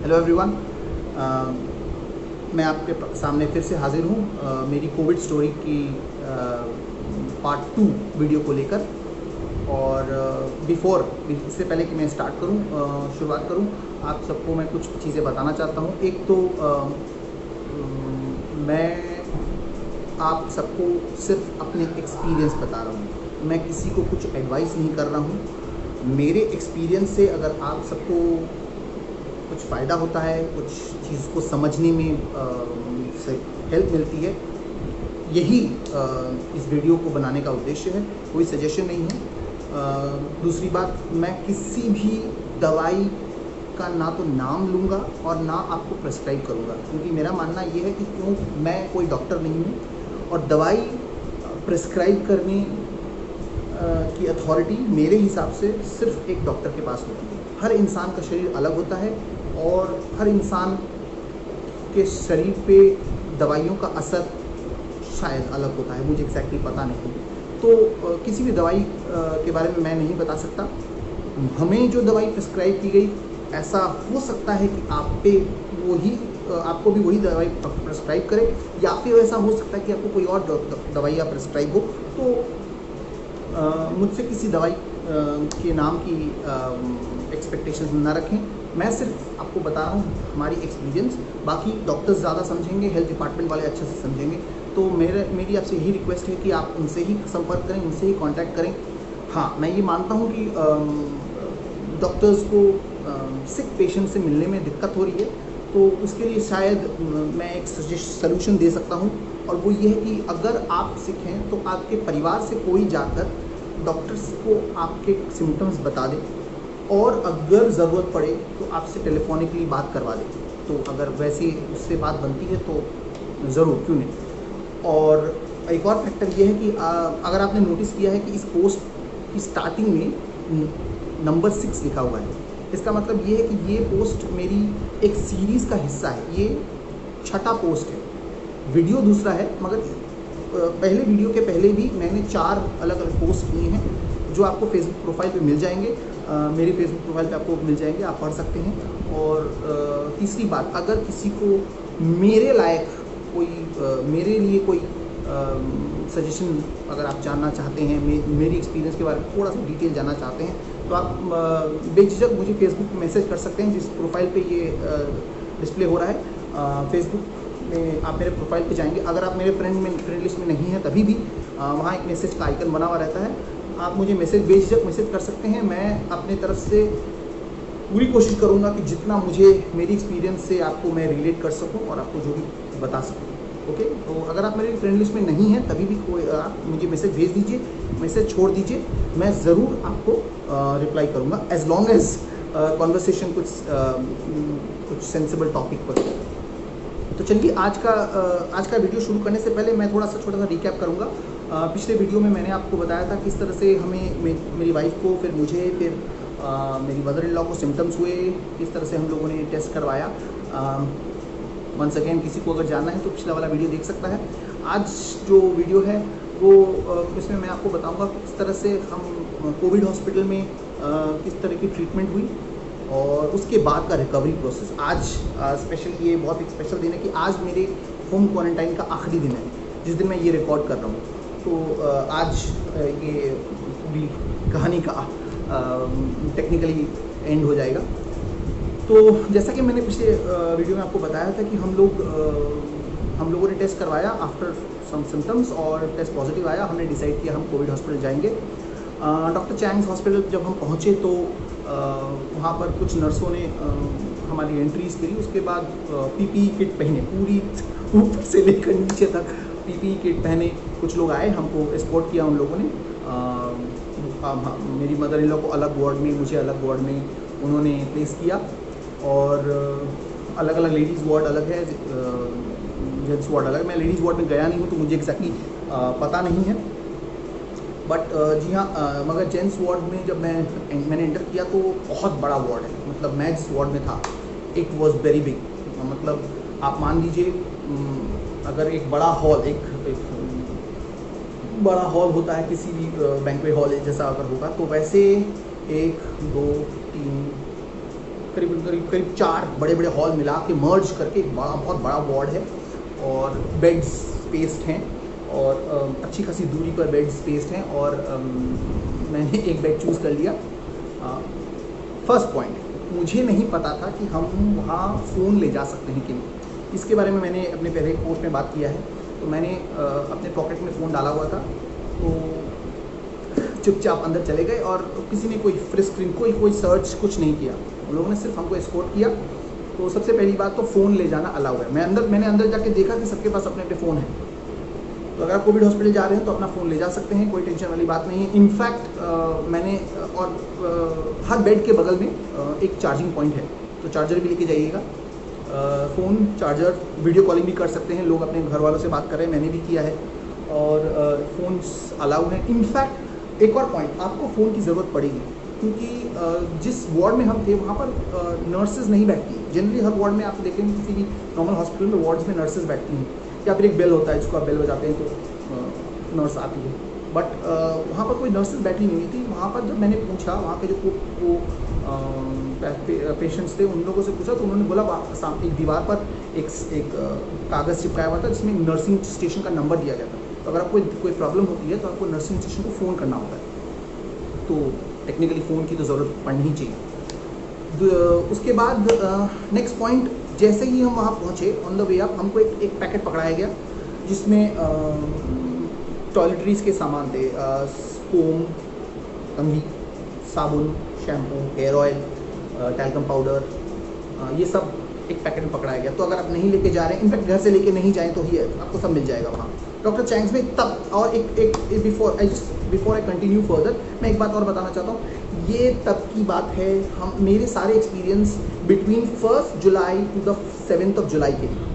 Hello everyone. मैं आपके सामने फिर से हाजिर हूँ मेरी कोविड स्टोरी की पार्ट 2 वीडियो को लेकर। और इससे पहले कि मैं स्टार्ट करूँ, शुरुआत करूँ, आप सबको मैं कुछ चीज़ें बताना चाहता हूँ। एक तो मैं आप सबको सिर्फ अपने एक्सपीरियंस बता रहा हूँ, मैं किसी को कुछ एडवाइस नहीं कर रहा हूँ। मेरे एक्सपीरियंस से अगर आप सबको कुछ फ़ायदा होता है, कुछ चीज़ को समझने में से हेल्प मिलती है, यही इस वीडियो को बनाने का उद्देश्य है, कोई सजेशन नहीं है। दूसरी बात, मैं किसी भी दवाई का ना तो नाम लूँगा और ना आपको प्रेस्क्राइब करूँगा, क्योंकि मेरा मानना ये है कि क्यों मैं कोई डॉक्टर नहीं हूँ और दवाई प्रेस्क्राइब करने की अथॉरिटी मेरे हिसाब से सिर्फ एक डॉक्टर के पास होती है। हर इंसान का शरीर अलग होता है और हर इंसान के शरीर पे दवाइयों का असर शायद अलग होता है, मुझे एग्जैक्टली पता नहीं। तो किसी भी दवाई के बारे में मैं नहीं बता सकता। हमें जो दवाई प्रिस्क्राइब की गई, ऐसा हो सकता है कि आपको भी वही दवाई प्रिस्क्राइब करे, या फिर ऐसा हो सकता है कि आपको कोई और दवाई या प्रिस्क्राइब हो। तो मुझसे किसी दवाई के नाम की एक्सपेक्टेशंस ना रखें। मैं सिर्फ आपको बता रहा हूँ हमारी एक्सपीरियंस, बाकी डॉक्टर्स ज़्यादा समझेंगे, हेल्थ डिपार्टमेंट वाले अच्छे से समझेंगे। तो मेरी आपसे यही रिक्वेस्ट है कि आप उनसे ही संपर्क करें, उनसे ही कांटेक्ट करें। हाँ, मैं ये मानता हूँ कि डॉक्टर्स को सिक पेशेंट से मिलने में दिक्कत हो रही है, तो उसके लिए शायद मैं एक सजेशन दे सकता हूँ, और वो ये है कि अगर आप सिक हैं तो आपके परिवार से कोई जाकर डॉक्टर्स को आपके सिम्टम्स बता दे, और अगर ज़रूरत पड़े तो आपसे टेलीफोनिकली बात करवा दे। तो अगर वैसी उससे बात बनती है तो ज़रूर, क्यों नहीं। और एक और फैक्टर ये है कि अगर आपने नोटिस किया है कि इस पोस्ट की स्टार्टिंग में नंबर 6 लिखा हुआ है, इसका मतलब ये है कि ये पोस्ट मेरी एक सीरीज़ का हिस्सा है। ये 6ठा पोस्ट है, वीडियो दूसरा है, मगर पहले वीडियो के पहले भी मैंने 4 अलग अलग पोस्ट किए हैं जो आपको फेसबुक प्रोफाइल पे मिल जाएंगे। मेरी फेसबुक प्रोफाइल पे आपको मिल जाएंगे, आप पढ़ सकते हैं। और तीसरी बात, अगर किसी को मेरे लायक मेरे लिए कोई सजेशन अगर आप जानना चाहते हैं, मेरी एक्सपीरियंस के बारे में थोड़ा सा डिटेल जानना चाहते हैं, तो आप बेझिझक मुझे फेसबुक पे मैसेज कर सकते हैं, जिस प्रोफाइल पे ये डिस्प्ले हो रहा है। फेसबुक में आप मेरे प्रोफाइल पे जाएंगे, अगर आप मेरे फ्रेंड लिस्ट में नहीं हैं तभी भी वहाँ एक मैसेज का आइकन बना हुआ रहता है, आप मुझे बेझिझक मैसेज कर सकते हैं। मैं अपने तरफ से पूरी कोशिश करूँगा कि जितना मुझे मेरी एक्सपीरियंस से आपको मैं रिलेट कर सकूँ और आपको जो भी बता सकूँ। ओके, तो अगर आप मेरी फ्रेंड लिस्ट में नहीं हैं तभी भी आप मुझे मैसेज भेज दीजिए, मैसेज छोड़ दीजिए, मैं ज़रूर आपको रिप्लाई करूँगा, एज लॉन्ग एज कॉन्वर्सेशन कुछ सेंसिबल टॉपिक पर। तो चलिए, आज का वीडियो शुरू करने से पहले मैं छोटा सा रिकैप करूँगा। पिछले वीडियो में मैंने आपको बताया था किस तरह से मेरी वाइफ को, फिर मुझे, फिर मेरी मदर इन लॉ को सिम्टम्स हुए, किस तरह से हम लोगों ने टेस्ट करवाया। वंस अगेन, किसी को अगर जानना है तो पिछला वाला वीडियो देख सकता है। आज जो वीडियो है वो इसमें मैं आपको बताऊंगा किस तरह से हम कोविड हॉस्पिटल में किस तरह की ट्रीटमेंट हुई, और उसके बाद का रिकवरी प्रोसेस। आज स्पेशल, ये बहुत एक स्पेशल दिन है कि आज मेरे होम क्वारंटाइन का आखिरी दिन है, जिस दिन मैं ये रिकॉर्ड कर रहा हूँ। तो आज ये पूरी कहानी का टेक्निकली एंड हो जाएगा। तो जैसा कि मैंने पिछले वीडियो में आपको बताया था कि हम लोगों ने टेस्ट करवाया आफ्टर सम सिम्टम्स, और टेस्ट पॉजिटिव आया। हमने डिसाइड किया हम कोविड हॉस्पिटल जाएंगे। डॉक्टर चैंग्स हॉस्पिटल जब हम पहुँचे तो वहाँ पर कुछ नर्सों ने हमारी एंट्रीज करी। उसके बाद पीपीई किट पहने, पूरी ऊपर से लेकर नीचे तक पीपीई किट पहने कुछ लोग आए, हमको एस्कॉर्ट किया उन लोगों ने। मेरी मदर इन लॉ को अलग वार्ड में, मुझे अलग वार्ड में उन्होंने प्लेस किया, और अलग अलग लेडीज़ वार्ड अलग है, जेंट्स वार्ड अलग। मैं लेडीज़ वार्ड में गया नहीं हूँ तो मुझे एग्जैक्टली पता नहीं है, बट जी हाँ, मगर जेंट्स वार्ड में जब मैंने एंटर किया तो बहुत बड़ा वार्ड है। मतलब मैं जिस वार्ड में था, इट वॉज वेरी बिग। मतलब आप मान लीजिए, अगर एक बड़ा हॉल, एक बड़ा हॉल होता है किसी भी बैंक्वेट हॉल जैसा अगर होगा, तो वैसे 1 2 3 करीब 4 बड़े बड़े हॉल मिला के मर्ज करके एक बहुत बड़ा वार्ड है, और बेड्स स्पेस्ड हैं, और अच्छी खासी दूरी पर बेड स्पेस्ड हैं, और मैंने एक बेड चूज़ कर लिया। फर्स्ट पॉइंट, मुझे नहीं पता था कि हम वहाँ फ़ोन ले जा सकते हैं कि नहीं। इसके बारे में मैंने अपने पहले पोस्ट में बात किया है। तो मैंने अपने पॉकेट में फ़ोन डाला हुआ था, तो चुपचाप अंदर चले गए, और किसी ने कोई फ्रिस्क, कोई सर्च कुछ नहीं किया। उन लोगों ने सिर्फ हमको एस्कॉर्ट किया। तो सबसे पहली बात तो फ़ोन ले जाना अलाउ है। मैंने अंदर जाके देखा कि सबके पास अपने अपने फ़ोन हैं। तो अगर आप कोविड हॉस्पिटल जा रहे हैं तो अपना फ़ोन ले जा सकते हैं, कोई टेंशन वाली बात नहीं है। इनफैक्ट मैंने हर बेड के बगल में एक चार्जिंग पॉइंट है, तो चार्जर भी लेके जाइएगा। फ़ोन चार्जर, वीडियो कॉलिंग भी कर सकते हैं, लोग अपने घर वालों से बात कर रहे हैं, मैंने भी किया है, और फ़ोन्स अलाउ हैं। इनफैक्ट एक और पॉइंट, आपको फ़ोन की ज़रूरत पड़ेगी, क्योंकि जिस वार्ड में हम थे वहाँ पर नर्सेज नहीं बैठती। जनरली हर वार्ड में आप देखेंगे, किसी भी नॉर्मल हॉस्पिटल में वार्ड्स में नर्सेज बैठती हैं, या फिर एक बेल होता है जिसको आप बेल बजाते हैं तो नर्स आती है। बट वहाँ पर कोई नर्सेज बैठी नहीं थी। वहाँ पर जब मैंने पूछा, वहाँ पे जो पेशेंट्स थे, उन लोगों से पूछा, तो उन्होंने बोला एक दीवार पर एक कागज़ चिपकाया हुआ था जिसमें नर्सिंग स्टेशन का नंबर दिया गया था। तो अगर आपको कोई प्रॉब्लम होती है तो आपको नर्सिंग स्टेशन को फ़ोन करना होता है। तो टेक्निकली फ़ोन की तो ज़रूरत पड़नी ही चाहिए। उसके बाद नेक्स्ट पॉइंट, जैसे ही हम वहाँ पहुँचे, ऑन द वे अप हमको एक पैकेट पकड़ाया गया जिसमें टॉयलेटरीज़ के सामान थे, स्पोम, कंघी, साबुन, shampoo, hair oil, talcum powder, ये सब एक पैकेट में पकड़ाया गया। तो अगर आप नहीं लेके जा रहे हैं, इनफैक्ट घर से लेके नहीं जाएँ तो ही आपको सब मिल जाएगा वहाँ डॉक्टर चैंग्स में। तब और एक बिफोर आई कंटिन्यू फर्दर, मैं एक बात और बताना चाहता हूँ। ये तब की बात है, मेरे सारे experience between 1 July to the 7 July के लिए।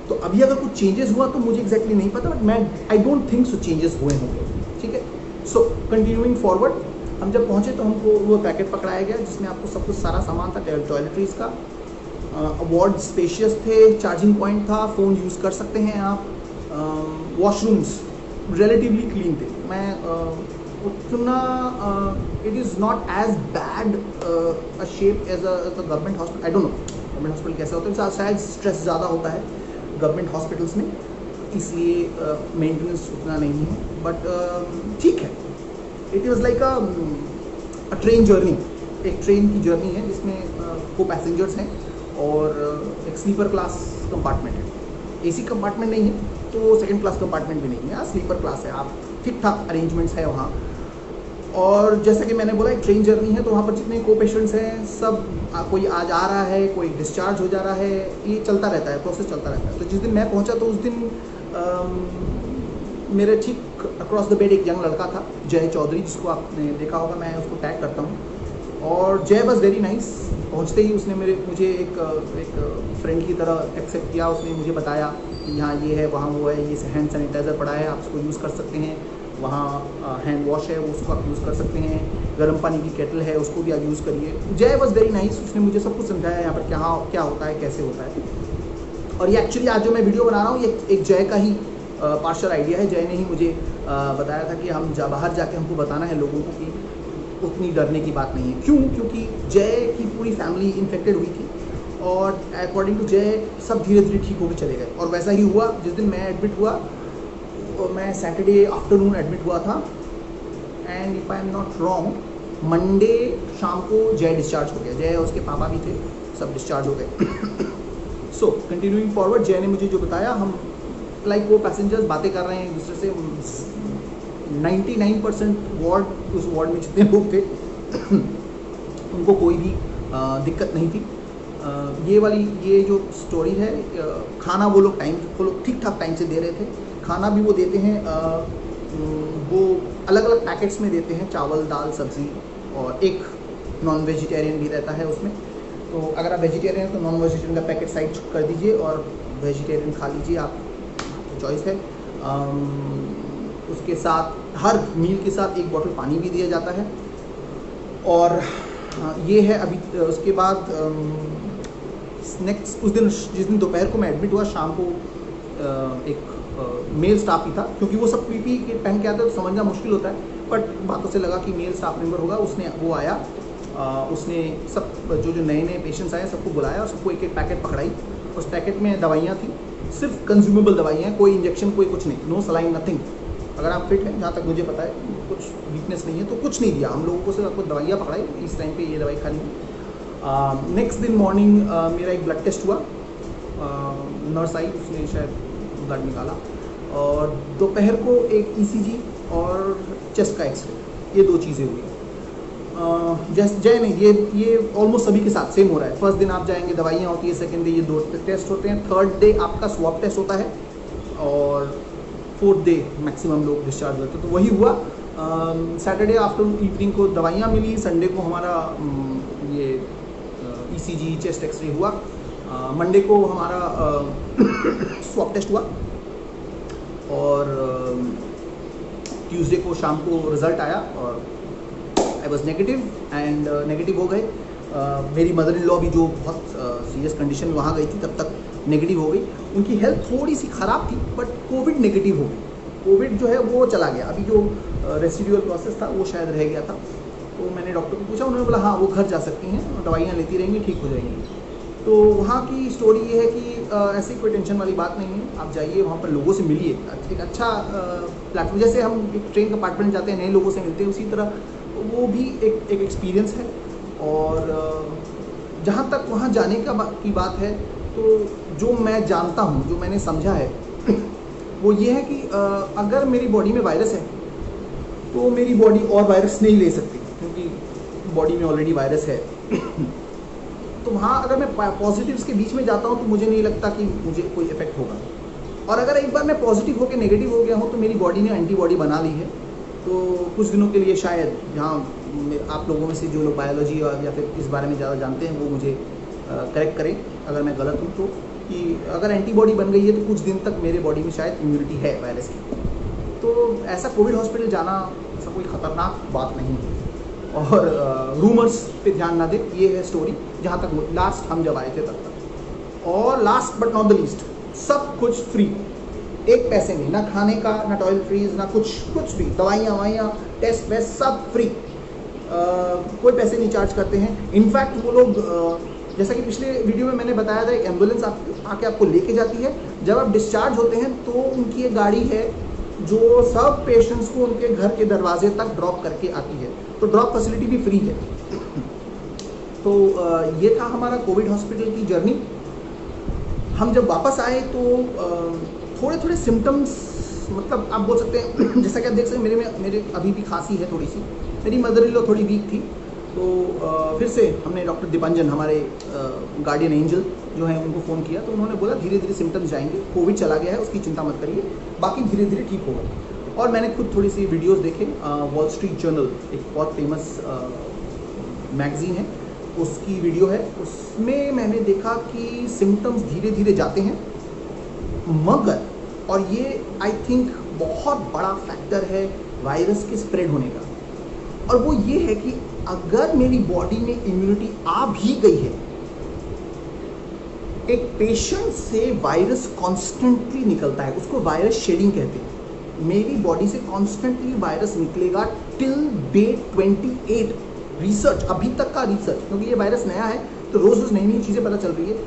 तो अभी अगर कुछ चेंजेस हुआ तो मुझे एग्जैक्टली नहीं पता, but I don't think so changes हुए होंगे। ठीक है, सो कंटिन्यूइंग फॉरवर्ड, हम जब पहुँचे तो हमको वो पैकेट पकड़ाया गया जिसमें आपको सब कुछ सारा सामान था टॉयलेटरीज़ का। वार्ड स्पेशियस थे, चार्जिंग पॉइंट था, फ़ोन यूज़ कर सकते हैं आप। वॉशरूम्स रिलेटिवली क्लीन थे। मैं उतना it is not as bad a shape as a government hospital. I don't know government hospital कैसा होता है, शायद स्ट्रेस ज़्यादा होता है गवर्नमेंट हॉस्पिटल्स में, इसलिए मेंटेनेंस उतना नहीं है। बट ठीक है, it was like a train journey. एक ट्रेन की जर्नी है जिसमें को पैसेंजर्स हैं और एक स्लीपर क्लास कंपार्टमेंट है। एसी कंपार्टमेंट नहीं है तो सेकंड क्लास कंपार्टमेंट भी नहीं है, स्लीपर क्लास है। आप ठीक ठाक अरेंजमेंट्स है वहाँ। और जैसा कि मैंने बोला, एक ट्रेन जर्नी है, तो वहाँ पर जितने को पेशेंट्स हैं सब, कोई आज आ रहा है, कोई डिस्चार्ज हो जा रहा है, ये चलता रहता है, प्रोसेस चलता रहता है। तो जिस दिन मैं पहुँचा तो उस दिन मेरे ठीक अक्रॉस द बेड एक यंग लड़का था, जय चौधरी, जिसको आपने देखा होगा, मैं उसको टैग करता हूँ। और जय वॉज वेरी नाइस। पहुँचते ही उसने मुझे एक फ्रेंड की तरह एक्सेप्ट किया। उसने मुझे बताया कि यहाँ ये है, वहाँ वो है, ये हैंड सैनिटाइज़र पड़ा है, आप उसको यूज़ कर सकते हैं, वहाँ हैंड वॉश है, उसको आप यूज़ कर सकते हैं, गर्म पानी की केटल है, उसको भी आप यूज़ करिए। जय वॉज वेरी नाइस। उसने मुझे सब कुछ समझाया यहाँ पर क्या होता है, कैसे होता है। और ये एक्चुअली आज जो मैं वीडियो बना रहा हूँ, ये एक जय का ही पार्शल आइडिया है। जय ने ही मुझे बताया था कि हम बाहर जाके हमको बताना है लोगों को कि उतनी डरने की बात नहीं है। क्यों? क्योंकि जय की पूरी फैमिली इन्फेक्टेड हुई थी, और अकॉर्डिंग टू जय सब धीरे धीरे ठीक होकर चले गए। और वैसा ही हुआ। जिस दिन मैं एडमिट हुआ, मैं सैटरडे आफ्टरनून एडमिट हुआ था, and if I am not wrong Monday शाम को जय डिस्चार्ज हो गया। जय और उसके पापा भी थे, सब डिस्चार्ज हो गए। सो कंटिन्यूइंग फॉरवर्ड, जय ने मुझे जो बताया, हम लाइक वो पैसेंजर्स बातें कर रहे हैं एक दूसरे से। 99% वार्ड, उस वार्ड में जितने लोग थे उनको कोई भी दिक्कत नहीं थी। ये जो स्टोरी है, खाना वो लोग ठीक ठाक टाइम से दे रहे थे। खाना भी वो देते हैं, वो अलग अलग पैकेट्स में देते हैं, चावल, दाल, सब्ज़ी, और एक नॉन वेजिटेरियन भी रहता है उसमें। तो अगर आप वेजिटेरियन हैं तो नॉन वेजिटेरियन का पैकेट साइड कर दीजिए और वेजिटेरियन खा लीजिए, आप चॉइस है। उसके साथ हर मील के साथ एक बॉटल पानी भी दिया जाता है। और ये है अभी। उसके बाद नेक्स्ट उस दिन, जिस दिन दोपहर को मैं एडमिट हुआ, शाम को एक मेल स्टाफ ही था, क्योंकि वो सब पीपी के पहन के आते हैं तो समझना मुश्किल होता है, बट बातों से लगा कि मेल स्टाफ मेंबर होगा। वो आया, उसने सब जो नए नए पेशेंट्स आए सबको बुलाया और सबको एक एक पैकेट पकड़ाई। उस पैकेट में दवाइयाँ थी, सिर्फ कंज्यूमेबल दवाइयाँ, कोई इंजेक्शन कोई कुछ नहीं, नो सलाइन नथिंग। अगर आप फिट हैं, जहाँ तक मुझे पता है, कुछ वीकनेस नहीं है तो कुछ नहीं दिया हम लोगों को, सिर्फ आपको दवाइयाँ पकड़ाई, इस टाइम पे ये दवाई खानी है। नेक्स्ट दिन मॉर्निंग मेरा एक ब्लड टेस्ट हुआ, नर्स आई, उसने शायद ब्लड निकाला, और दोपहर को एक ECG और चेस्ट का एक्सरे, ये 2 चीज़ें हुई। जय नहीं, ये ऑलमोस्ट सभी के साथ सेम हो रहा है। फर्स्ट दिन आप जाएंगे, दवाइयाँ होती है, सेकंड डे ये 2 टेस्ट होते हैं, थर्ड डे आपका स्वैब टेस्ट होता है, और फोर्थ डे मैक्सिमम लोग डिस्चार्ज होते हैं। तो वही हुआ। सैटरडे आफ्टरनून इवनिंग को दवाइयाँ मिली, संडे को हमारा ये ECG चेस्ट एक्सरे हुआ, मंडे को हमारा स्वैब टेस्ट हुआ, और ट्यूसडे को शाम को रिज़ल्ट आया और I was negative, and negative हो गए। मेरी मदर इन लॉ भी, जो बहुत सीरियस कंडीशन में वहाँ गई थी, तब तक नेगेटिव हो गई। उनकी हेल्थ थोड़ी सी ख़राब थी, बट कोविड नेगेटिव हो गई। कोविड जो है वो चला गया, अभी जो रेसिडुअल प्रोसेस था वो शायद रह गया था। तो मैंने डॉक्टर को पूछा, उन्होंने बोला हाँ वो घर जा सकती हैं, दवाइयाँ लेती रहेंगी, ठीक हो जाएंगी। तो वहाँ की स्टोरी ये है कि ऐसी कोई टेंशन वाली बात नहीं है, आप जाइए वहाँ पर, लोगों से मिलिए, एक अच्छा प्लेटफॉर्म, जैसे हम एक ट्रेन कंपार्टमेंट जाते हैं, नए लोगों से मिलते हैं, उसी तरह वो भी एक एक्सपीरियंस है। और जहाँ तक वहाँ जाने की बात है, तो जो मैं जानता हूँ, जो मैंने समझा है वो ये है कि अगर मेरी बॉडी में वायरस है तो मेरी बॉडी और वायरस नहीं ले सकती, क्योंकि बॉडी में ऑलरेडी वायरस है। तो वहाँ अगर मैं पॉजिटिव्स के बीच में जाता हूँ तो मुझे नहीं लगता कि मुझे कोई इफेक्ट होगा। और अगर एक बार मैं पॉजिटिव होकर नेगेटिव हो गया हूँ तो मेरी बॉडी ने एंटीबॉडी बना ली है, तो कुछ दिनों के लिए शायद, जहाँ आप लोगों में से जो लोग बायोलॉजी या फिर इस बारे में ज़्यादा जानते हैं वो मुझे करेक्ट करें अगर मैं गलत हूँ, तो कि अगर एंटीबॉडी बन गई है तो कुछ दिन तक मेरे बॉडी में शायद इम्यूनिटी है वायरस की। तो ऐसा कोविड हॉस्पिटल जाना ऐसा कोई ख़तरनाक बात नहीं है, और रूमर्स पे ध्यान ना दें, ये है स्टोरी जहाँ तक लास्ट हम जब आए थे तब तक। और last but not the least, सब कुछ फ्री, एक पैसे नहीं, ना खाने का, ना टॉयलेट फ्रीज, ना कुछ भी, दवाइयाँ वाइयाँ, टेस्ट वेस्ट सब फ्री, कोई पैसे नहीं चार्ज करते हैं। इनफैक्ट वो लोग जैसा कि पिछले वीडियो में मैंने बताया था, एम्बुलेंस आके आपको लेके जाती है। जब आप डिस्चार्ज होते हैं तो उनकी एक गाड़ी है जो सब पेशेंट्स को उनके घर के दरवाजे तक ड्रॉप करके आती है, तो ड्रॉप फैसिलिटी भी फ्री है। तो ये था हमारा कोविड हॉस्पिटल की जर्नी। हम जब वापस आए तो थोड़े थोड़े सिम्टम्स, मतलब आप बोल सकते हैं जैसा कि आप देख सकते हैं मेरे अभी भी खांसी है थोड़ी सी, मेरी मदर इन लॉ थोड़ी वीक थी। तो फिर से हमने डॉक्टर दीपांजन, हमारे गार्डियन एंजल जो हैं, उनको फ़ोन किया, तो उन्होंने बोला धीरे धीरे सिम्टम्स जाएंगे, कोविड चला गया है, उसकी चिंता मत करिए, बाकी धीरे धीरे ठीक होगा। और मैंने खुद थोड़ी सी वीडियोस देखे, वॉल स्ट्रीट जर्नल एक बहुत फेमस मैगज़ीन है, उसकी वीडियो है, उसमें मैंने देखा कि सिम्टम्स धीरे धीरे जाते हैं, मगर, और ये आई थिंक बहुत बड़ा फैक्टर है वायरस के स्प्रेड होने का, और वो ये है कि अगर मेरी बॉडी में इम्यूनिटी आ भी गई है, एक पेशेंट से वायरस कॉन्स्टेंटली निकलता है, उसको वायरस शेडिंग कहते हैं। मेरी बॉडी से कॉन्स्टेंटली वायरस निकलेगा टिल डे 28। रिसर्च, अभी तक का रिसर्च, क्योंकि ये वायरस नया है तो रोज रोज नई नई चीज़ें पता चल रही है,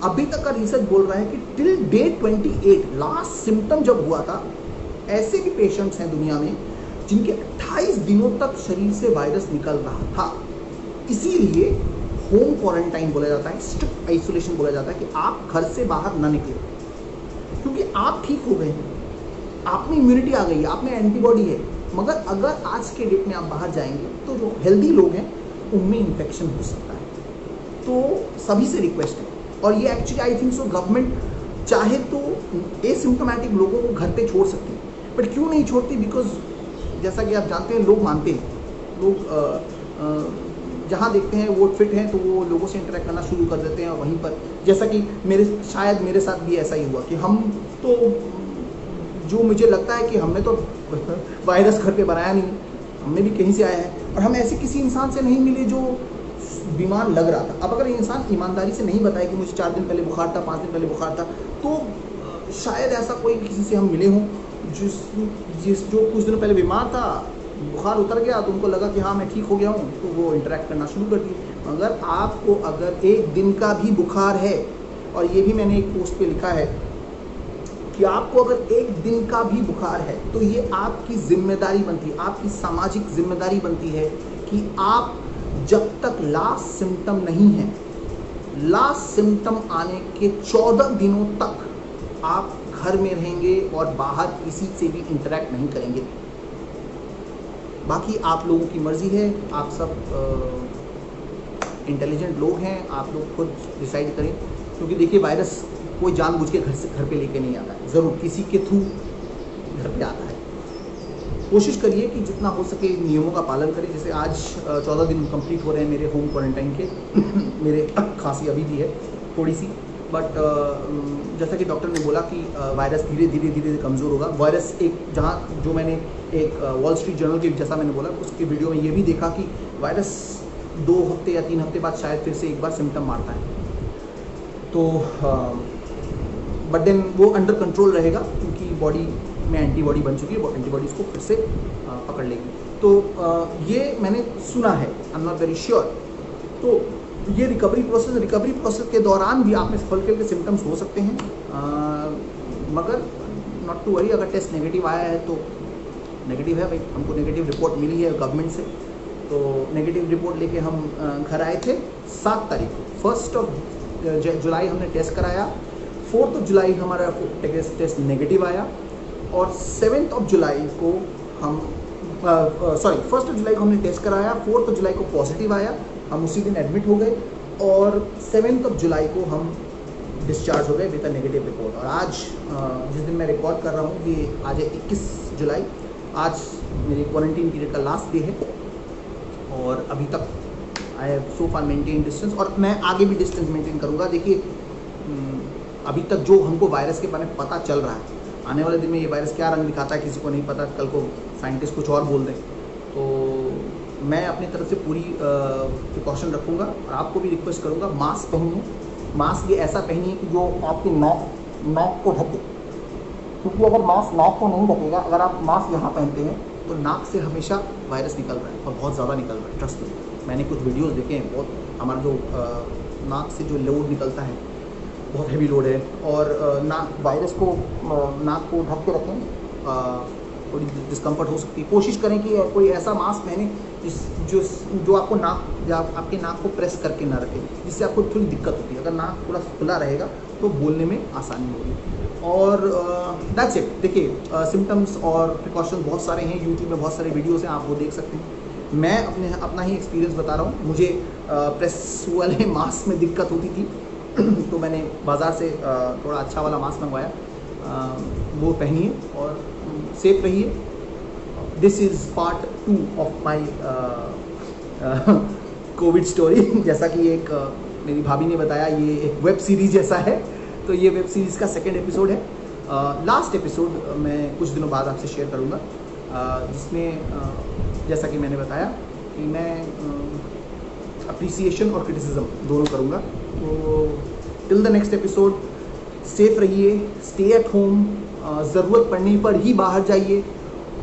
अभी तक का रिसर्च बोल रहा है कि टिल डे 28, लास्ट सिम्टम जब हुआ था, ऐसे भी पेशेंट्स हैं दुनिया में जिनके 28 दिनों तक शरीर से वायरस निकल रहा था। इसीलिए होम क्वारंटाइन बोला जाता है, स्ट्रिक्ट आइसोलेशन बोला जाता है कि आप घर से बाहर ना निकले, क्योंकि आप ठीक हो गए हैं, आप में इम्यूनिटी आ गई है, आप में एंटीबॉडी है। मगर अगर आज के डेट में आप बाहर जाएंगे तो जो हेल्दी लोग हैं उनमें इन्फेक्शन हो सकता है। तो सभी से रिक्वेस्ट है, और ये actually I think so government चाहे तो एसिम्प्टोमेटिक लोगों को घर पे छोड़ सकती है, बट क्यों नहीं छोड़ती? बिकॉज जैसा कि आप जानते हैं, लोग मानते हैं, लोग जहाँ देखते हैं वो फिट हैं तो वो लोगों से इंटरेक्ट करना शुरू कर देते हैं, और वहीं पर जैसा कि शायद मेरे साथ भी ऐसा ही हुआ कि हम तो, जो मुझे लगता है कि हमने तो वायरस घर पे बनाया नहीं, हमने भी कहीं से आया है, और हम ऐसे किसी इंसान से नहीं मिले जो बीमार लग रहा था। अब अगर इंसान ईमानदारी से नहीं बताए कि मुझे 4 दिन पहले बुखार था, 5 दिन पहले बुखार था, तो शायद ऐसा कोई किसी से हम मिले हों जो कुछ दिनों पहले बीमार था, बुखार उतर गया तो उनको लगा कि हाँ मैं ठीक हो गया हूँ, तो वो इंटरेक्ट करना शुरू कर दिए। मगर आपको अगर एक दिन का भी बुखार है, और ये भी मैंने एक पोस्ट पे लिखा है कि आपको अगर एक दिन का भी बुखार है तो ये आपकी जिम्मेदारी बनती है, आपकी सामाजिक जिम्मेदारी बनती है कि आप जब तक लास्ट सिम्टम नहीं है, लास्ट सिम्टम आने के 14 दिनों तक आप घर में रहेंगे और बाहर किसी से भी इंटरेक्ट नहीं करेंगे। बाकी आप लोगों की मर्जी है, आप सब इंटेलिजेंट लोग हैं, आप लोग खुद डिसाइड करें। क्योंकि देखिए वायरस कोई जानबूझ के घर पे लेके नहीं आता है, ज़रूर किसी के थ्रू घर पे आता है। कोशिश करिए कि जितना हो सके नियमों का पालन करें। जैसे आज 14 दिन कंप्लीट हो रहे हैं मेरे होम क्वारंटाइन के मेरे खांसी अभी भी है थोड़ी सी, बट जैसा कि डॉक्टर ने बोला कि वायरस धीरे धीरे कमज़ोर होगा। वायरस एक जहाँ जो मैंने एक वॉल स्ट्रीट जर्नल के जैसा मैंने बोला उसकी वीडियो में ये भी देखा कि वायरस 2 हफ्ते या 3 हफ्ते बाद शायद फिर से एक बार सिम्टम मारता है। तो बट देन वो अंडर कंट्रोल रहेगा क्योंकि बॉडी में एंटीबॉडी बन चुकी है, वो एंटीबॉडी इसको फिर से पकड़ लेगी। तो ये मैंने सुना है, I am not very sure. तो ये रिकवरी प्रोसेस के दौरान भी आप में हल्के हल्के सिम्टम्स हो सकते हैं, मगर नॉट टू वरी। अगर टेस्ट नेगेटिव आया है तो नेगेटिव है भाई, हमको नेगेटिव रिपोर्ट मिली है गवर्नमेंट से, तो नेगेटिव रिपोर्ट लेके हम घर आए थे 7 तारीख को। 1 जुलाई हमने टेस्ट कराया, 4 जुलाई हमारा टेस्ट नेगेटिव आया, और 7 जुलाई को हम 1 जुलाई को हमने टेस्ट कराया, 4 जुलाई को पॉजिटिव आया, हम उसी दिन एडमिट हो गए, और 7 जुलाई को हम डिस्चार्ज हो गए विद अ नेगेटिव रिपोर्ट। और आज जिस दिन मैं रिकॉर्ड कर रहा हूँ ये आज है 21 जुलाई, आज मेरी क्वारंटीन पीरियड का लास्ट डे है, और अभी तक I have so far maintain distance, और मैं आगे भी डिस्टेंस मेंटेन करूँगा। देखिए अभी तक जो हमको वायरस के बारे में पता चल रहा है, आने वाले दिन में ये वायरस क्या रंग दिखाता है किसी को नहीं पता, कल को साइंटिस्ट कुछ और बोल दें। तो मैं अपनी तरफ से पूरी प्रिकॉशन रखूँगा, और आपको भी रिक्वेस्ट करूँगा मास्क पहनिए। मास्क ये ऐसा पहनिए कि जो आपके नाक को ढके, क्योंकि अगर मास्क नाक को नहीं ढकेगा, अगर आप मास्क यहाँ पहनते हैं तो नाक से हमेशा वायरस निकल रहा है, और बहुत ज़्यादा निकल रहा है, ट्रस्ट मी। मैंने कुछ वीडियोस देखे हैं, बहुत हमारा जो नाक से जो लोड निकलता है बहुत हेवी लोड है, और नाक वायरस को नाक को ढक के रखें, थोड़ी डिस्कम्फर्ट हो सकती है। कोशिश करें कि कोई ऐसा मास्क पहने जो आपको नाक या आपके नाक को प्रेस करके ना रखे, जिससे आपको थोड़ी दिक्कत होती है। अगर नाक पूरा खुला रहेगा तो बोलने में आसानी होगी। और दैट्स इट। देखिए सिम्टम्स और प्रिकॉशन बहुत सारे हैं, यूट्यूब में बहुत सारे वीडियोज़ हैं, आप वो देख सकते हैं। मैं अपना ही एक्सपीरियंस बता रहा हूँ। मुझे प्रेस वाले मास्क में दिक्कत होती थी तो मैंने बाज़ार से थोड़ा अच्छा वाला मास्क मंगवाया, वो पहनिए और सेफ रहिए। This is part 2 of my Covid story. जैसा कि एक मेरी भाभी ने बताया, ये एक वेब सीरीज़ जैसा है, तो ये वेब सीरीज़ का 2nd एपिसोड है। लास्ट एपिसोड मैं कुछ दिनों बाद आपसे शेयर करूँगा, जिसमें जैसा कि मैंने बताया कि मैं अप्रिसिएशन और क्रिटिसिज्म दोनों करूँगा। तो till the next episode safe रहिए, स्टे एट होम, ज़रूरत पड़ने पर ही बाहर जाइए,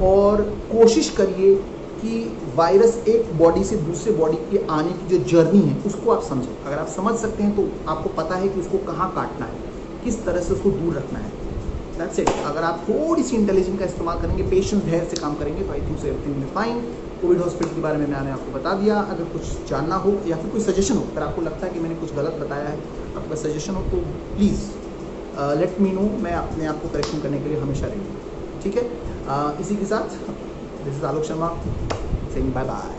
और कोशिश करिए कि वायरस एक बॉडी से दूसरे बॉडी के आने की जो जर्नी है उसको आप समझें। अगर आप समझ सकते हैं तो आपको पता है कि उसको कहाँ काटना है, किस तरह से उसको दूर रखना है। That's it. अगर आप थोड़ी सी इंटेलिजेंस का इस्तेमाल करेंगे, पेशेंस धैर्य से काम करेंगे, तो I think so everything will be fine. Covid hospital के बारे में मैंने आपको बता दिया। अगर कुछ जानना हो या फिर कोई सजेशन हो, अगर आपको लगता है कि मैंने कुछ गलत बताया है, आपका सजेशन हो, तो प्लीज़ लेट मी नो। मैं अपने आप को करेक्शन करने के लिए हमेशा रेडी हूँ, ठीक है। इसी के साथ this is Alok Sharma saying bye bye.